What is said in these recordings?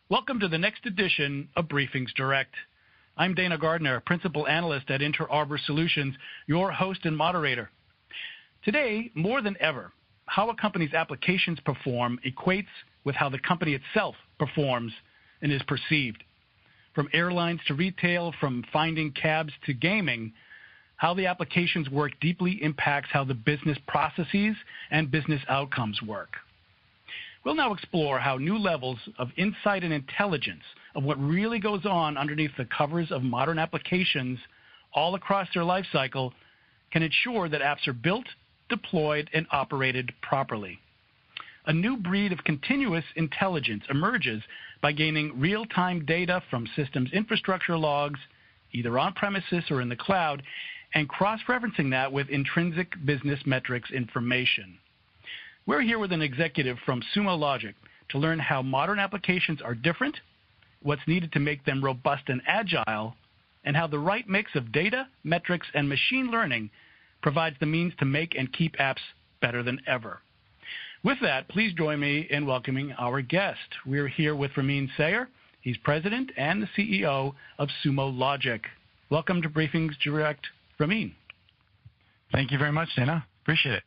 Welcome to the next edition of BriefingsDirect. I'm Dana Gardner, Principal Analyst at Inter Arbor Solutions, your host and moderator. Today, more than ever, how a company's applications perform equates with how the company itself performs and is perceived. From airlines to retail, from finding cabs to gaming, how the applications work deeply impacts how the business processes and business outcomes work. We'll now explore how new levels of insight and intelligence of what really goes on underneath the covers of modern applications all across their life cycle can ensure that apps are built, deployed, and operated properly. A new breed of continuous intelligence emerges by gaining real-time data from systems infrastructure logs, either on-premises or in the cloud, and cross-referencing that with intrinsic business metrics information. We're here with an executive from Sumo Logic to learn how modern applications are different, what's needed to make them robust and agile, and how the right mix of data, metrics, and machine learning provides the means to make and keep apps better than ever. With that, please join me in welcoming our guest. We're here with Ramin Sayar. He's president and the CEO of Sumo Logic. Welcome to BriefingsDirect, Ramin. Thank you very much, Dana. Appreciate it.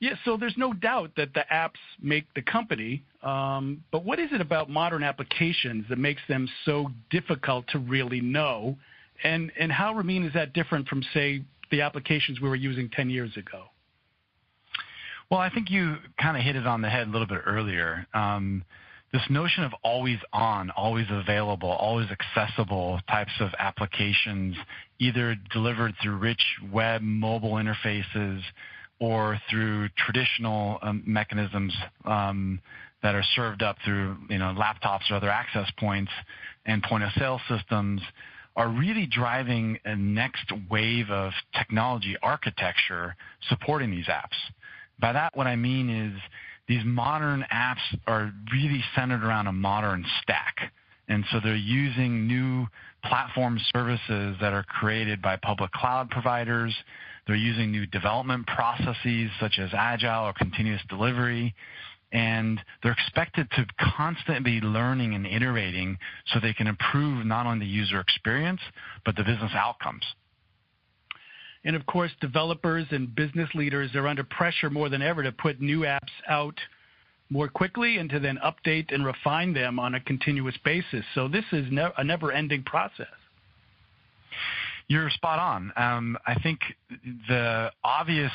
Yeah, so there's no doubt that the apps make the company, but what is it about modern applications that makes them so difficult to really know? And how, Ramin, is that different from, say, the applications we were using 10 years ago? Well, I think you kind of hit it on the head a little bit earlier. This notion of always on, always available, always accessible types of applications, either delivered through rich web mobile interfaces or through traditional mechanisms that are served up through laptops or other access points and point-of-sale systems, are really driving a next wave of technology architecture supporting these apps. By that, what I mean is these modern apps are really centered around a modern stack. And so they're using new platform services that are created by public cloud providers. They're using new development processes such as agile or continuous delivery. And they're expected to constantly be learning and iterating so they can improve not only the user experience, but the business outcomes. And of course, developers and business leaders are under pressure more than ever to put new apps out more quickly and to then update and refine them on a continuous basis. So this is a never-ending process. You're spot on. I think the obvious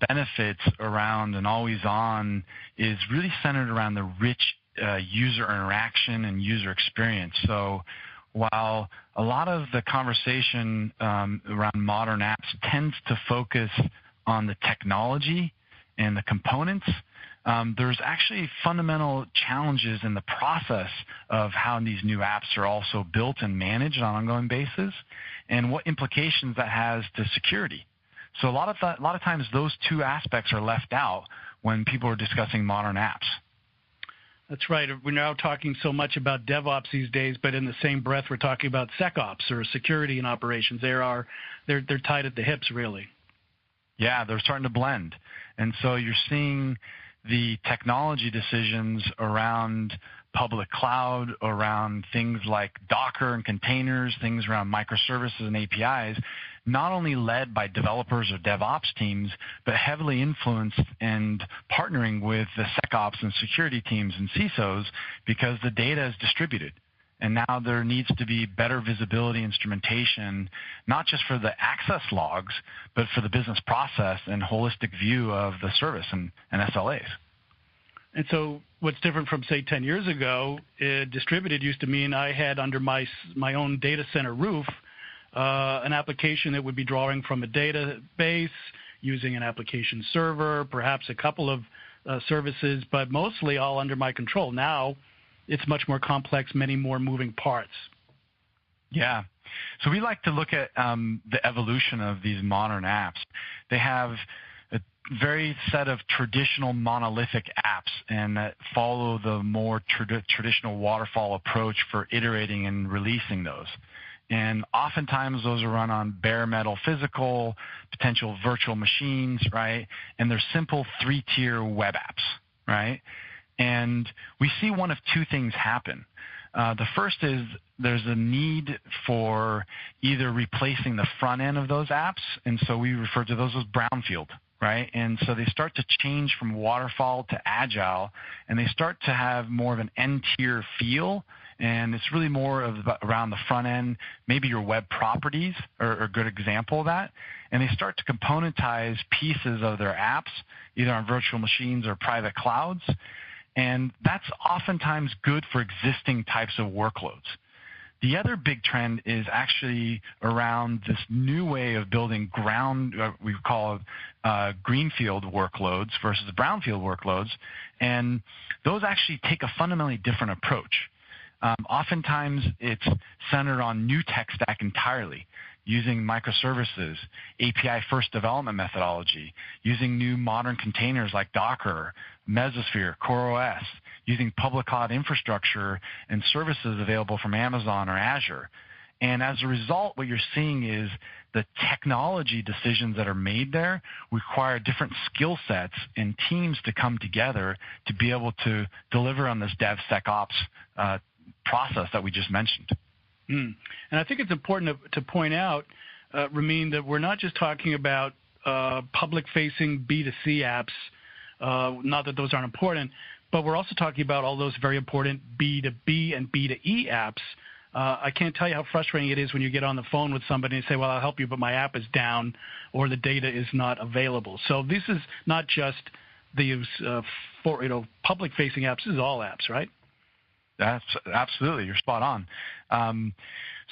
benefits around an always-on is really centered around the rich user interaction and user experience. So while a lot of the conversation around modern apps tends to focus on the technology and the components, there's actually fundamental challenges in the process of how these new apps are also built and managed on an ongoing basis, and what implications that has to security. So a lot of times those two aspects are left out when people are discussing modern apps. That's right. We're now talking so much about DevOps these days, but in the same breath, we're talking about SecOps or security and operations. They're tied at the hips, really. Yeah, they're starting to blend. And so you're seeing the technology decisions around public cloud, around things like Docker and containers, things around microservices and APIs, not only led by developers or DevOps teams, but heavily influenced and partnering with the SecOps and security teams and CISOs because the data is distributed. And now there needs to be better visibility instrumentation, not just for the access logs, but for the business process and holistic view of the service and SLAs. And so what's different from, say, 10 years ago, distributed used to mean I had under my own data center roof an application that would be drawing from a database, using an application server, perhaps a couple of services, but mostly all under my control. Now it's much more complex, many more moving parts. Yeah. So we like to look at the evolution of these modern apps. They have a very set of traditional monolithic apps and that follow the more traditional waterfall approach for iterating and releasing those. And oftentimes those are run on bare metal physical, potential virtual machines, right? And they're simple three-tier web apps, right? And we see one of two things happen. The first is there's a need for either replacing the front end of those apps, and so we refer to those as brownfield, right? And so they start to change from waterfall to agile, and they start to have more of an end-tier feel, and it's really more of around the front end. Maybe your web properties are a good example of that, and they start to componentize pieces of their apps, either on virtual machines or private clouds, and that's oftentimes good for existing types of workloads. The other big trend is actually around this new way of building we call greenfield workloads versus brownfield workloads, and those actually take a fundamentally different approach. Oftentimes, it's centered on new tech stack entirely, using microservices, API-first development methodology, using new modern containers like Docker, Mesosphere, CoreOS, using public cloud infrastructure and services available from Amazon or Azure. And as a result, what you're seeing is the technology decisions that are made there require different skill sets and teams to come together to be able to deliver on this DevSecOps process that we just mentioned. And I think it's important to point out, Ramin, that we're not just talking about public-facing B2C apps, not that those aren't important, but we're also talking about all those very important B2B and B2E apps. I can't tell you how frustrating it is when you get on the phone with somebody and say, well, I'll help you, but my app is down or the data is not available. So this is not just the public-facing apps. This is all apps, right? That's absolutely, you're spot on.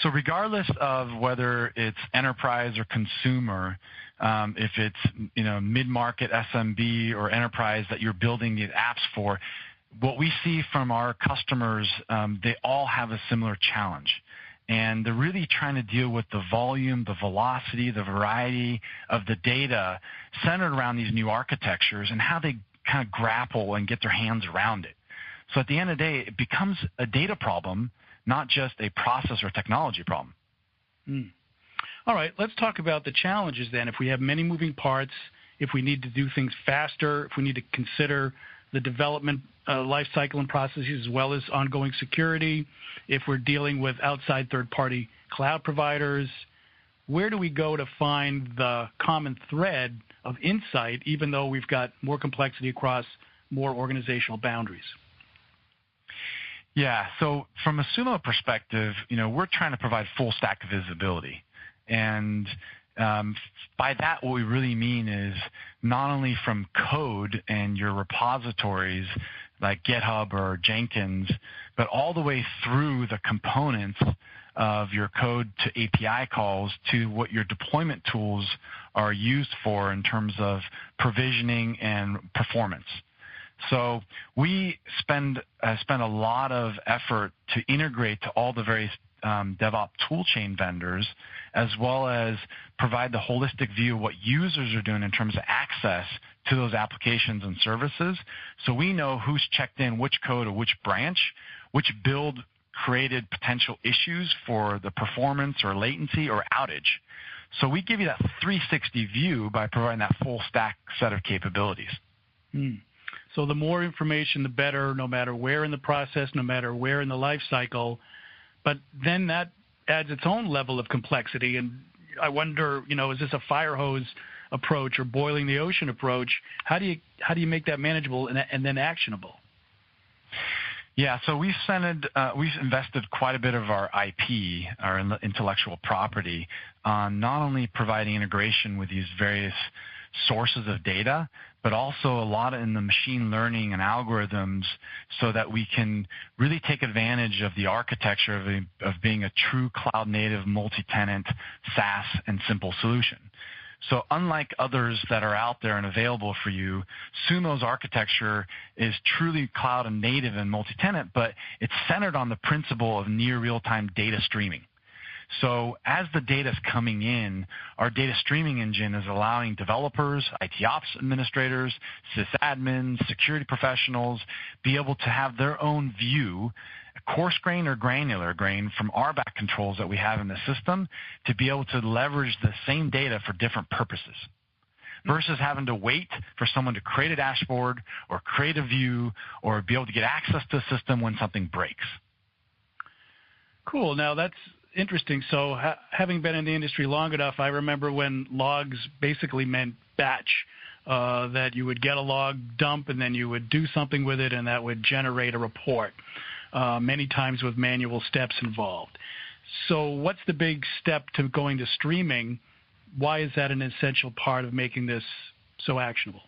So regardless of whether it's enterprise or consumer, if it's mid-market SMB or enterprise that you're building these apps for, what we see from our customers, they all have a similar challenge. And they're really trying to deal with the volume, the velocity, the variety of the data centered around these new architectures and how they kind of grapple and get their hands around it. So at the end of the day, it becomes a data problem, not just a process or technology problem. All right, let's talk about the challenges then. If we have many moving parts, if we need to do things faster, if we need to consider the development life cycle and processes as well as ongoing security, if we're dealing with outside third-party cloud providers, where do we go to find the common thread of insight, even though we've got more complexity across more organizational boundaries? Yeah, so from a Sumo perspective, we're trying to provide full stack visibility. And by that, what we really mean is not only from code and your repositories like GitHub or Jenkins, but all the way through the components of your code to API calls to what your deployment tools are used for in terms of provisioning and performance. So we spend a lot of effort to integrate to all the various DevOps toolchain vendors, as well as provide the holistic view of what users are doing in terms of access to those applications and services. So we know who's checked in which code or which branch, which build created potential issues for the performance or latency or outage. So we give you that 360 view by providing that full stack set of capabilities. So the more information, the better, no matter where in the process, no matter where in the life cycle. But then that adds its own level of complexity. And I wonder, is this a fire hose approach or boiling the ocean approach? How do you make that manageable and then actionable? Yeah, so we've invested quite a bit of our IP, our intellectual property, on not only providing integration with these various sources of data, but also a lot in the machine learning and algorithms so that we can really take advantage of the architecture of being a true cloud-native, multi-tenant, SaaS, and simple solution. So unlike others that are out there and available for you, Sumo's architecture is truly cloud and native and multi-tenant, but it's centered on the principle of near real-time data streaming. So as the data is coming in, our data streaming engine is allowing developers, IT ops administrators, sysadmins, security professionals be able to have their own view, coarse grain or granular grain, from RBAC controls that we have in the system to be able to leverage the same data for different purposes. versus having to wait for someone to create a dashboard or create a view or be able to get access to a system when something breaks. Cool. Now, that's interesting. So having been in the industry long enough, I remember when logs basically meant batch, that you would get a log dump and then you would do something with it and that would generate a report, many times with manual steps involved. So what's the big step to going to streaming? Why is that an essential part of making this so actionable?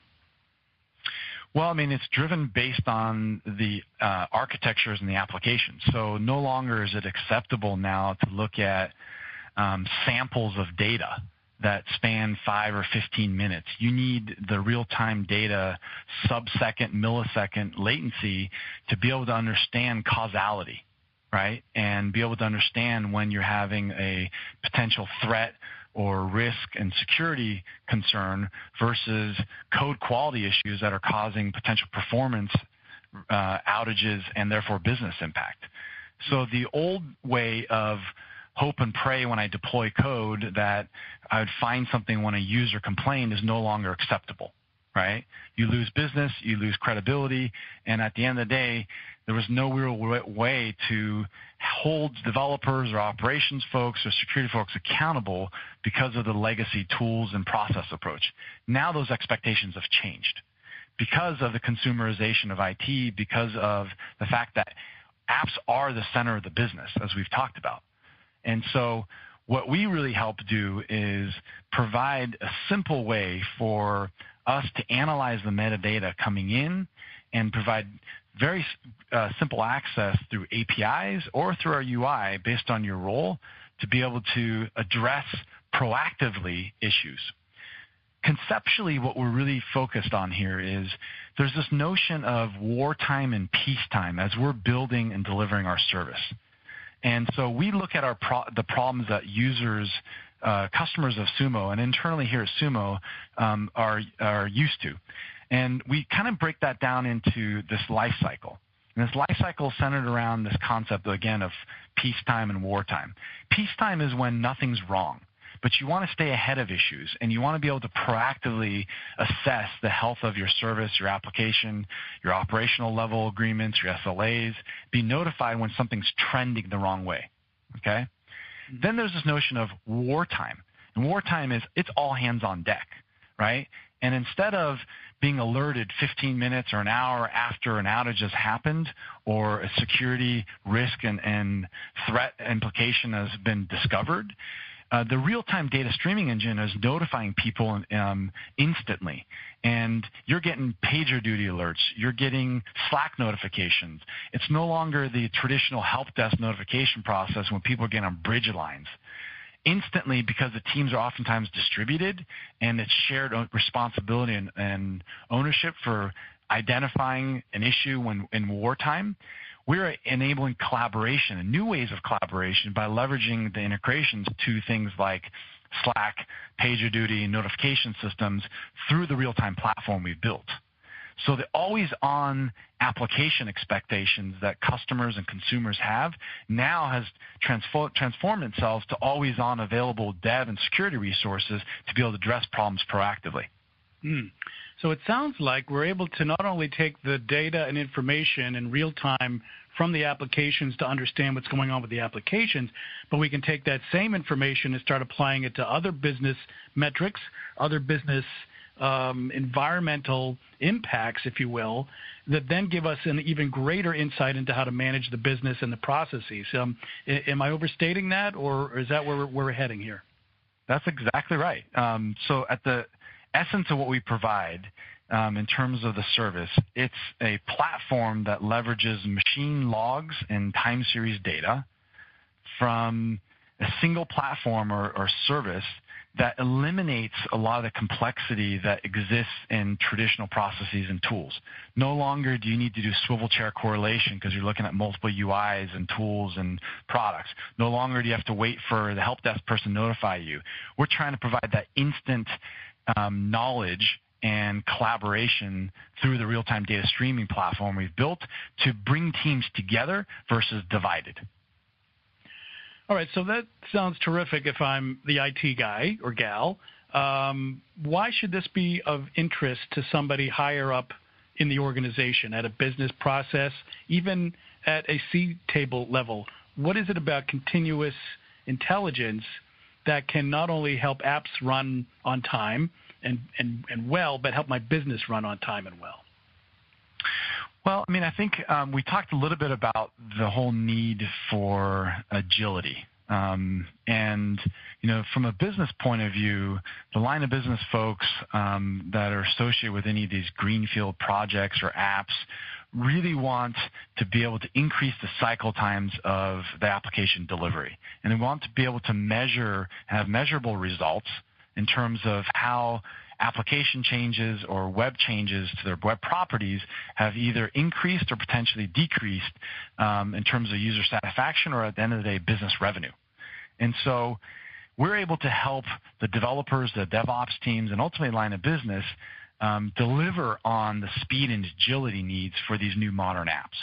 Well, I mean, it's driven based on the architectures and the applications. So no longer is it acceptable now to look at samples of data that span 5 or 15 minutes. You need the real-time data, sub-second, millisecond latency to be able to understand causality, right? And be able to understand when you're having a potential threat or risk and security concern versus code quality issues that are causing potential performance outages and therefore business impact. So the old way of hope and pray when I deploy code that I would find something when a user complained is no longer acceptable, right? You lose business, you lose credibility, and at the end of the day, there was no real way to hold developers or operations folks or security folks accountable because of the legacy tools and process approach. Now those expectations have changed because of the consumerization of IT, because of the fact that apps are the center of the business, as we've talked about. And so what we really help do is provide a simple way for us to analyze the metadata coming in and provide very simple access through APIs or through our UI based on your role to be able to address proactively issues. Conceptually, what we're really focused on here is there's this notion of wartime and peacetime as we're building and delivering our service. And so we look at the problems that users, customers of Sumo, and internally here at Sumo are used to. And we kind of break that down into this life cycle. And this life cycle is centered around this concept, again, of peacetime and wartime. Peacetime is when nothing's wrong, but you want to stay ahead of issues, and you want to be able to proactively assess the health of your service, your application, your operational level agreements, your SLAs, be notified when something's trending the wrong way, okay? Mm-hmm. Then there's this notion of wartime. And wartime is it's all hands on deck, right? And instead of being alerted 15 minutes or an hour after an outage has happened or a security risk and threat implication has been discovered, the real-time data streaming engine is notifying people instantly. And you're getting PagerDuty alerts. You're getting Slack notifications. It's no longer the traditional help desk notification process when people are getting on bridge lines. Instantly, because the teams are oftentimes distributed and it's shared responsibility and ownership for identifying an issue when in wartime, we're enabling collaboration and new ways of collaboration by leveraging the integrations to things like Slack, PagerDuty, and notification systems through the real-time platform we've built. So the always-on application expectations that customers and consumers have now has transformed itself to always-on available dev and security resources to be able to address problems proactively. So it sounds like we're able to not only take the data and information in real time from the applications to understand what's going on with the applications, but we can take that same information and start applying it to other business metrics, other business environmental impacts, if you will, that then give us an even greater insight into how to manage the business and the processes. Am I overstating that, or is that where we're heading here? That's exactly right. So at the essence of what we provide in terms of the service, it's a platform that leverages machine logs and time series data from a single platform or service that eliminates a lot of the complexity that exists in traditional processes and tools. No longer do you need to do swivel chair correlation because you're looking at multiple UIs and tools and products. No longer do you have to wait for the help desk person to notify you. We're trying to provide that instant knowledge and collaboration through the real-time data streaming platform we've built to bring teams together versus divided. All right, so that sounds terrific if I'm the IT guy or gal. Why should this be of interest to somebody higher up in the organization, at a business process, even at a C-table level? What is it about continuous intelligence that can not only help apps run on time and well, but help my business run on time and well? Well, I mean, I think we talked a little bit about the whole need for agility. And, you know, from a business point of view, the line of business folks that are associated with any of these greenfield projects or apps really want to be able to increase the cycle times of the application delivery. And they want to be able to measure, have measurable results in terms of how application changes or web changes to their web properties have either increased or potentially decreased in terms of user satisfaction or, at the end of the day, business revenue. And so we're able to help the developers, the DevOps teams, and ultimately line of business deliver on the speed and agility needs for these new modern apps.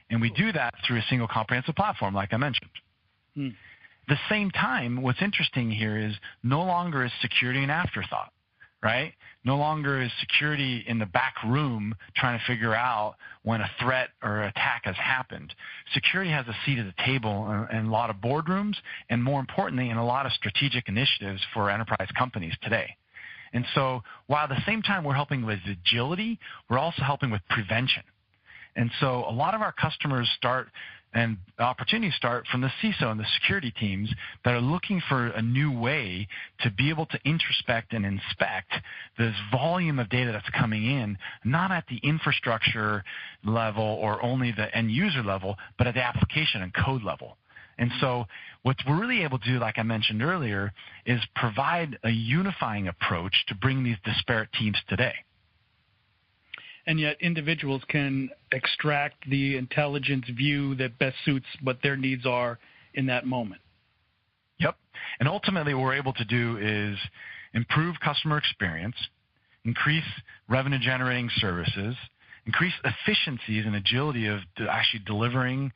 And we do that through a single comprehensive platform, like I mentioned. At the same time, what's interesting here is no longer is security an afterthought, right? No longer is security in the back room trying to figure out when a threat or attack has happened. Security has a seat at the table in a lot of boardrooms, and more importantly, in a lot of strategic initiatives for enterprise companies today. And so while at the same time we're helping with agility, we're also helping with prevention. And so a lot of our customers start and opportunities start from the CISO and the security teams that are looking for a new way to be able to introspect and inspect this volume of data that's coming in, not at the infrastructure level or only the end user level, but at the application and code level. And so what we're really able to do, like I mentioned earlier, is provide a unifying approach to bring these disparate teams today. And yet individuals can extract the intelligence view that best suits what their needs are in that moment. Yep. And ultimately what we're able to do is improve customer experience, increase revenue generating services, increase efficiencies and agility of actually delivering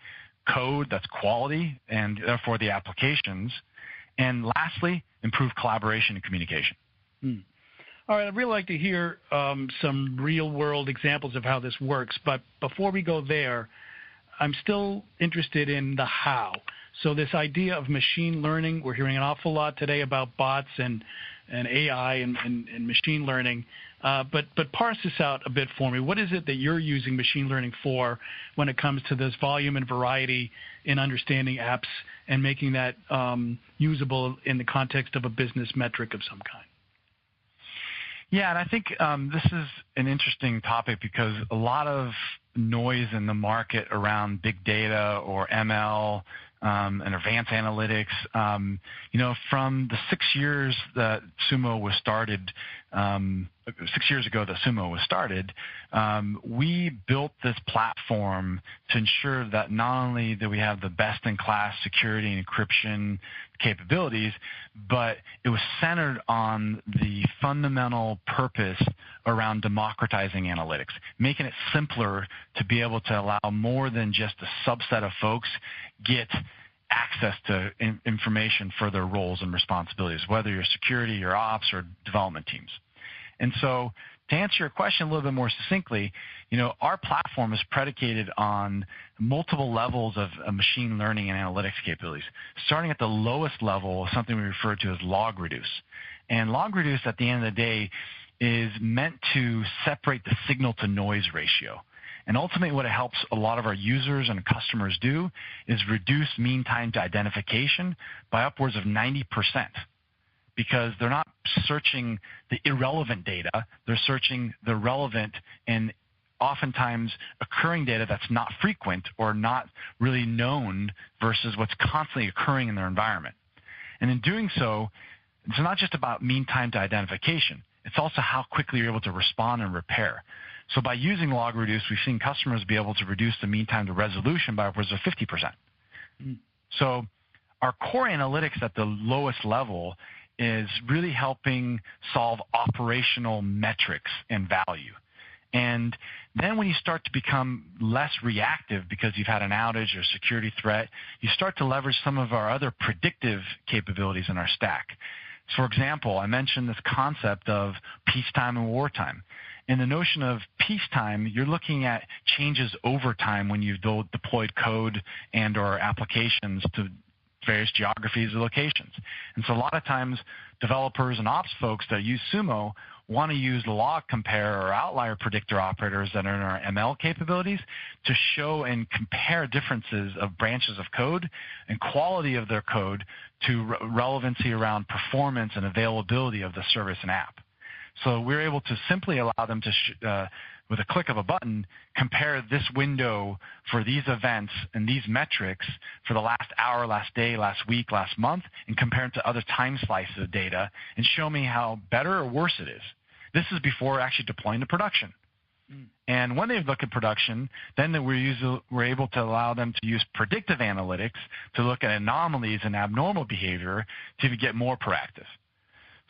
code that's quality and therefore the applications, and lastly, improve collaboration and communication. All right, I'd really like to hear some real-world examples of how this works, but before we go there, I'm still interested in the how. So this idea of machine learning, we're hearing an awful lot today about bots and AI and machine learning, but parse this out a bit for me. What is it that you're using machine learning for when it comes to this volume and variety in understanding apps and making that usable in the context of a business metric of some kind? Yeah, and I think this is an interesting topic because a lot of noise in the market around big data or ML and advanced analytics, from the 6 years that Sumo was started, 6 years ago that Sumo was started, we built this platform to ensure that not only do we have the best-in-class security and encryption capabilities, but it was centered on the fundamental purpose around democratizing analytics, making it simpler to be able to allow more than just a subset of folks get access to information for their roles and responsibilities, whether you're security, your ops, or development teams. And so to answer your question a little bit more succinctly, our platform is predicated on multiple levels of machine learning and analytics capabilities. Starting at the lowest level, something we refer to as log reduce. And log reduce at the end of the day is meant to separate the signal to noise ratio. And ultimately what it helps a lot of our users and customers do is reduce mean time to identification by upwards of 90%. Because they're not searching the irrelevant data, they're searching the relevant and oftentimes occurring data that's not frequent or not really known versus what's constantly occurring in their environment. And in doing so, it's not just about mean time to identification, it's also how quickly you're able to respond and repair. So by using log reduce, we've seen customers be able to reduce the mean time to resolution by upwards of 50%. So our core analytics at the lowest level is really helping solve operational metrics and value. And then when you start to become less reactive because you've had an outage or security threat, you start to leverage some of our other predictive capabilities in our stack. For example, I mentioned this concept of peacetime and wartime. In the notion of peacetime, you're looking at changes over time when you've deployed code and or applications to various geographies or locations. And so a lot of times developers and ops folks that use Sumo want to use log compare or outlier predictor operators that are in our ML capabilities to show and compare differences of branches of code and quality of their code to relevancy around performance and availability of the service and app. So we're able to simply allow them to, with a click of a button, compare this window for these events and these metrics for the last hour, last day, last week, last month, and compare it to other time slices of data and show me how better or worse it is. This is before actually deploying to production. And when they look at production, then we're able to allow them to use predictive analytics to look at anomalies and abnormal behavior to get more proactive.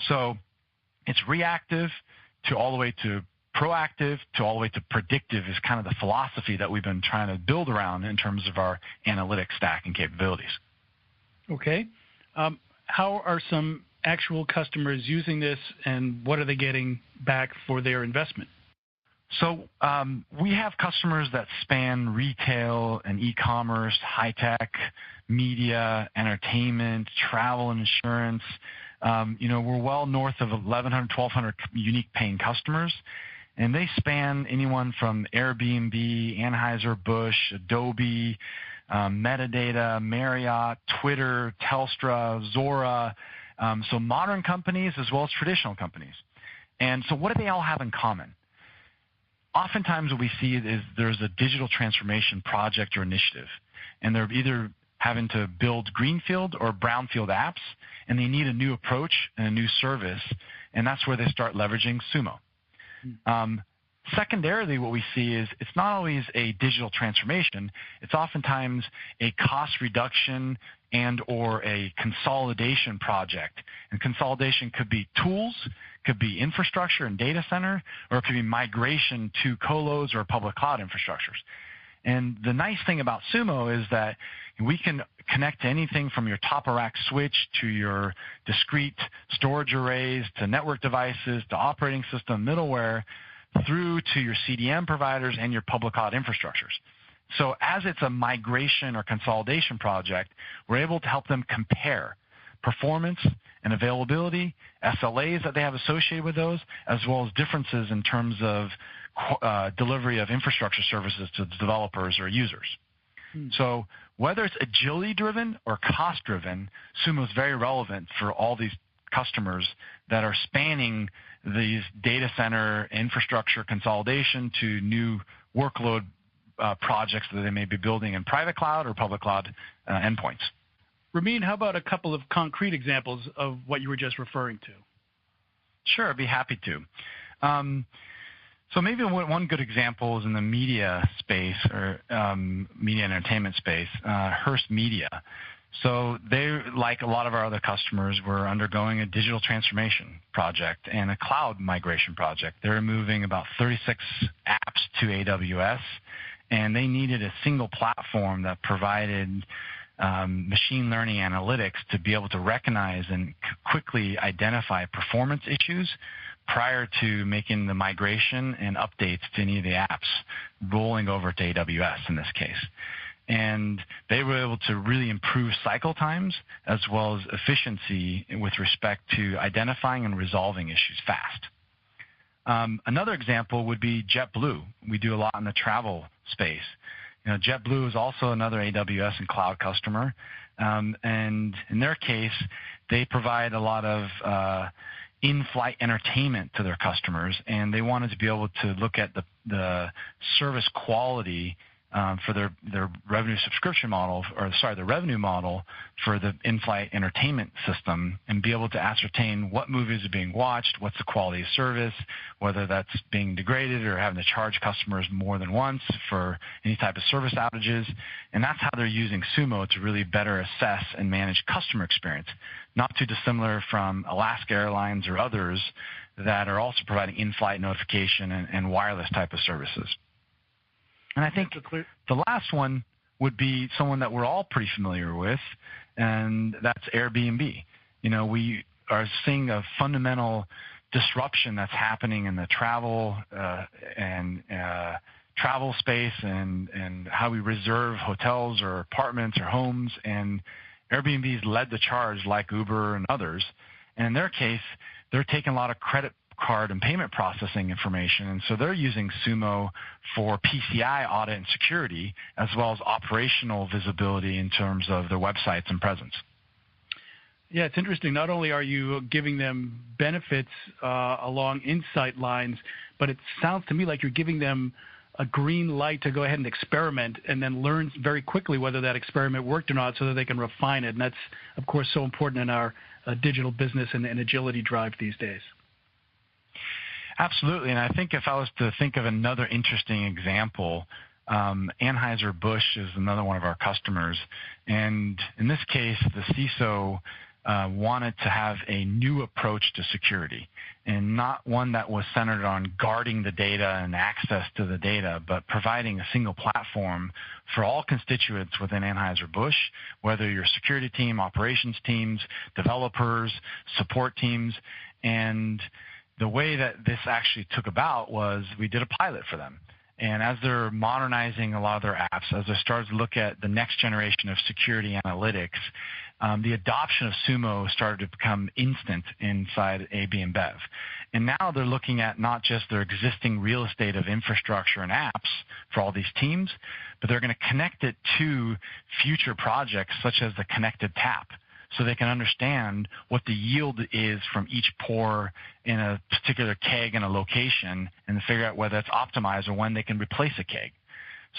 So it's reactive to all the way to proactive to all the way to predictive is kind of the philosophy that we've been trying to build around in terms of our analytics stack and capabilities. Okay. How are some actual customers using this, and what are they getting back for their investment? So we have customers that span retail and e-commerce, high-tech, media, entertainment, travel and insurance. We're well north of 1,100, 1,200 unique paying customers, and they span anyone from Airbnb, Anheuser-Busch, Adobe, Metadata, Marriott, Twitter, Telstra, Zora, so modern companies as well as traditional companies. And so what do they all have in common? Oftentimes what we see is there's a digital transformation project or initiative, and they're either having to build greenfield or brownfield apps, and they need a new approach and a new service, and that's where they start leveraging Sumo. Secondarily, what we see is it's not always a digital transformation. It's oftentimes a cost reduction and or a consolidation project. And consolidation could be tools, could be infrastructure and data center, or it could be migration to colos or public cloud infrastructures. And the nice thing about Sumo is that we can connect to anything from your top-of-rack switch to your discrete storage arrays to network devices to operating system middleware through to your CDN providers and your public cloud infrastructures. So as it's a migration or consolidation project, we're able to help them compare performance and availability, SLAs that they have associated with those, as well as differences in terms of delivery of infrastructure services to developers or users. So whether it's agility-driven or cost-driven, Sumo is very relevant for all these customers that are spanning these data center infrastructure consolidation to new workload projects that they may be building in private cloud or public cloud endpoints. Ramin, how about a couple of concrete examples of what you were just referring to? Sure, I'd be happy to. So maybe one good example is in the media space or media and entertainment space, Hearst Media. So they, like a lot of our other customers, were undergoing a digital transformation project and a cloud migration project. They're moving about 36 apps to AWS, and they needed a single platform that provided machine learning analytics to be able to recognize and quickly identify performance issues prior to making the migration and updates to any of the apps rolling over to AWS in this case. And they were able to really improve cycle times as well as efficiency with respect to identifying and resolving issues fast. Another example would be JetBlue. We do a lot in the travel space. JetBlue is also another AWS and cloud customer. And in their case, they provide a lot of in-flight entertainment to their customers, and they wanted to be able to look at the service quality for their revenue subscription model, the revenue model for the in-flight entertainment system, and be able to ascertain what movies are being watched, what's the quality of service, whether that's being degraded or having to charge customers more than once for any type of service outages. And that's how they're using Sumo to really better assess and manage customer experience, not too dissimilar from Alaska Airlines or others that are also providing in-flight notification and wireless type of services. And I think the last one would be someone that we're all pretty familiar with, and that's Airbnb. We are seeing a fundamental disruption that's happening in the travel travel space and how we reserve hotels or apartments or homes. And Airbnb's led the charge, like Uber and others. And in their case, they're taking a lot of credit card and payment processing information, and so they're using Sumo for PCI audit and security, as well as operational visibility in terms of their websites and presence. Yeah, it's interesting. Not only are you giving them benefits along insight lines, but it sounds to me like you're giving them a green light to go ahead and experiment and then learn very quickly whether that experiment worked or not so that they can refine it. And that's, of course, so important in our digital business and agility drive these days. Absolutely. And I think if I was to think of another interesting example, Anheuser-Busch is another one of our customers. And in this case, the CISO wanted to have a new approach to security, and not one that was centered on guarding the data and access to the data, but providing a single platform for all constituents within Anheuser-Busch, whether you're security team, operations teams, developers, support teams. And the way that this actually took about was we did a pilot for them. And as they're modernizing a lot of their apps, as they started to look at the next generation of security analytics, the adoption of Sumo started to become instant inside AB InBev. And now they're looking at not just their existing real estate of infrastructure and apps for all these teams, but they're going to connect it to future projects such as the connected tap, so they can understand what the yield is from each pour in a particular keg in a location and figure out whether it's optimized or when they can replace a keg.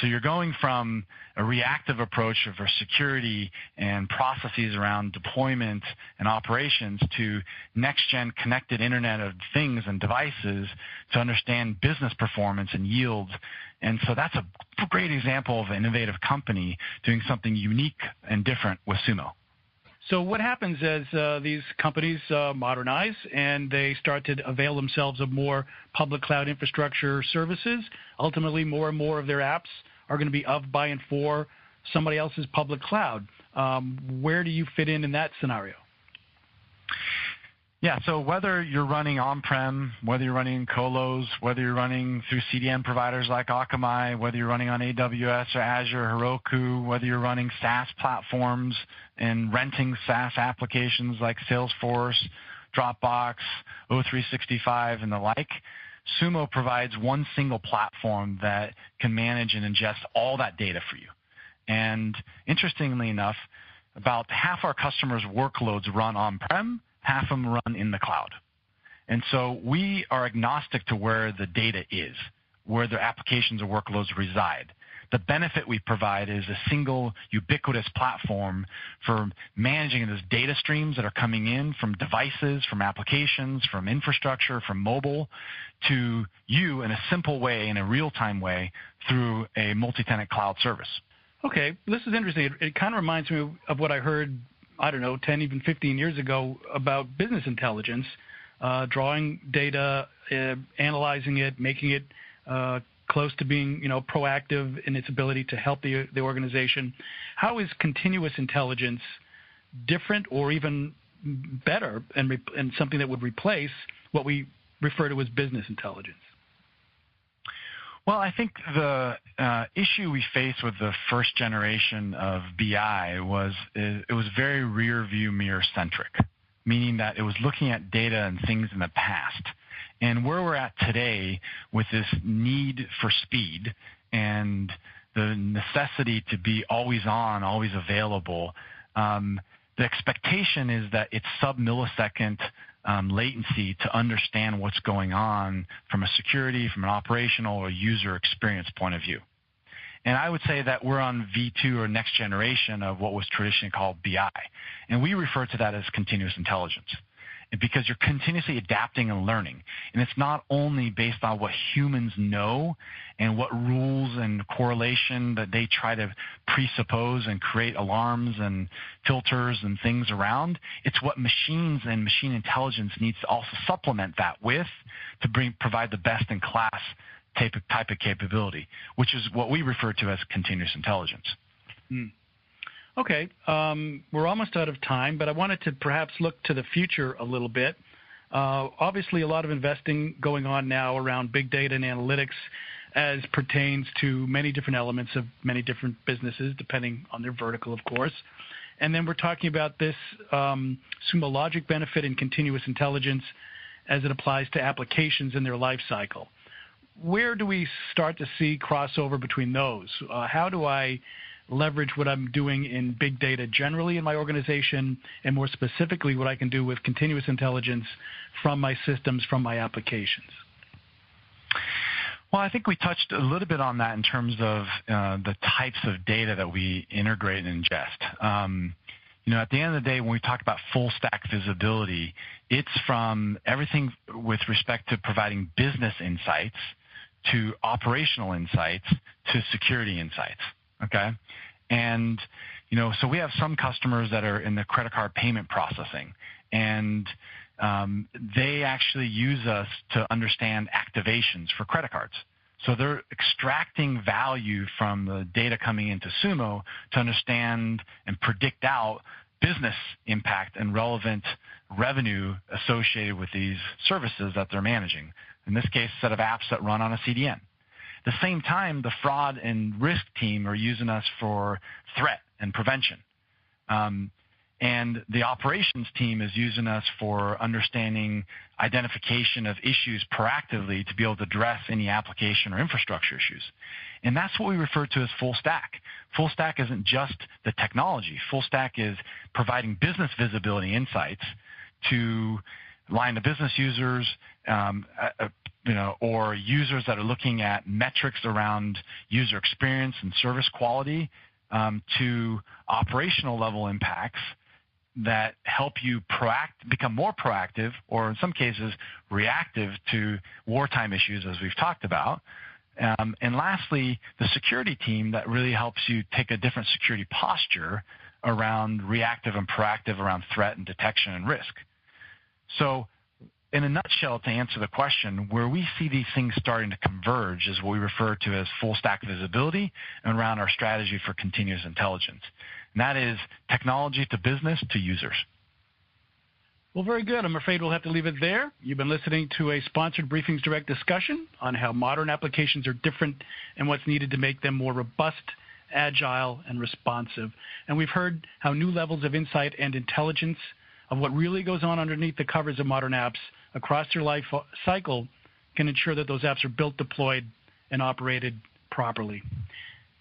So you're going from a reactive approach for security and processes around deployment and operations to next-gen connected Internet of Things and devices to understand business performance and yields. And so that's a great example of an innovative company doing something unique and different with Sumo. So what happens as these companies modernize and they start to avail themselves of more public cloud infrastructure services? Ultimately, more and more of their apps are going to be of, by, and for somebody else's public cloud. Where do you fit in that scenario? Yeah, so whether you're running on-prem, whether you're running in colos, whether you're running through CDN providers like Akamai, whether you're running on AWS or Azure, Heroku, whether you're running SaaS platforms and renting SaaS applications like Salesforce, Dropbox, O365, and the like, Sumo provides one single platform that can manage and ingest all that data for you. And interestingly enough, about half our customers' workloads run on-prem, half of them run in the cloud. And so we are agnostic to where the data is, where their applications or workloads reside. The benefit we provide is a single ubiquitous platform for managing those data streams that are coming in from devices, from applications, from infrastructure, from mobile to you in a simple way, in a real-time way, through a multi-tenant cloud service. Okay, this is interesting. It kind of reminds me of what I heard, 10, even 15 years ago about business intelligence, drawing data, analyzing it, making it close to being, proactive in its ability to help the organization. How is continuous intelligence different or even better and something that would replace what we refer to as business intelligence? Well, I think the issue we faced with the first generation of BI was it was very rear view mirror centric, meaning that it was looking at data and things in the past. And where we're at today with this need for speed and the necessity to be always on, always available, the expectation is that it's sub-millisecond latency to understand what's going on from a security, from an operational or user experience point of view. And I would say that we're on V2 or next generation of what was traditionally called BI. And we refer to that as continuous intelligence, because you're continuously adapting and learning. And it's not only based on what humans know and what rules and correlation that they try to presuppose and create alarms and filters and things around. It's what machines and machine intelligence needs to also supplement that with to provide the best-in-class type of capability, which is what we refer to as continuous intelligence. Okay, we're almost out of time, but I wanted to perhaps look to the future a little bit. Obviously, a lot of investing going on now around big data and analytics as pertains to many different elements of many different businesses, depending on their vertical, of course. And then we're talking about this Sumo Logic benefit in continuous intelligence as it applies to applications in their life cycle. Where do we start to see crossover between those? How do I leverage what I'm doing in big data generally in my organization, and more specifically what I can do with continuous intelligence from my systems, from my applications? Well, I think we touched a little bit on that in terms of the types of data that we integrate and ingest. At the end of the day, when we talk about full stack visibility, it's from everything with respect to providing business insights to operational insights to security insights. Okay. And, so we have some customers that are in the credit card payment processing, and they actually use us to understand activations for credit cards. So they're extracting value from the data coming into Sumo to understand and predict out business impact and relevant revenue associated with these services that they're managing. In this case, a set of apps that run on a CDN. At the same time, the fraud and risk team are using us for threat and prevention. And the operations team is using us for understanding identification of issues proactively to be able to address any application or infrastructure issues. And that's what we refer to as full stack. Full stack isn't just the technology. Full stack is providing business visibility insights to line of business users, or users that are looking at metrics around user experience and service quality, to operational level impacts that help you become more proactive, or in some cases reactive to wartime issues, as we've talked about. And lastly, the security team that really helps you take a different security posture around reactive and proactive around threat and detection and risk. So in a nutshell, to answer the question, where we see these things starting to converge is what we refer to as full stack visibility and around our strategy for continuous intelligence. And that is technology to business to users. Well, very good. I'm afraid we'll have to leave it there. You've been listening to a sponsored BriefingsDirect discussion on how modern applications are different and what's needed to make them more robust, agile, and responsive. And we've heard how new levels of insight and intelligence of what really goes on underneath the covers of modern apps across their life cycle can ensure that those apps are built, deployed, and operated properly.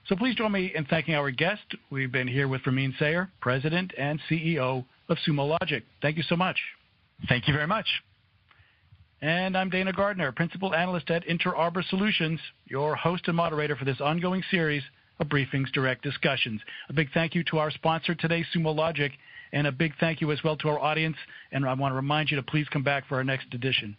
So please join me in thanking our guest. We've been here with Ramin Sayar, President and CEO of Sumo Logic. Thank you so much. Thank you very much. And I'm Dana Gardner, Principal Analyst at Inter Arbor Solutions, your host and moderator for this ongoing series of BriefingsDirect discussions. A big thank you to our sponsor today, Sumo Logic, and a big thank you as well to our audience. And I want to remind you to please come back for our next edition.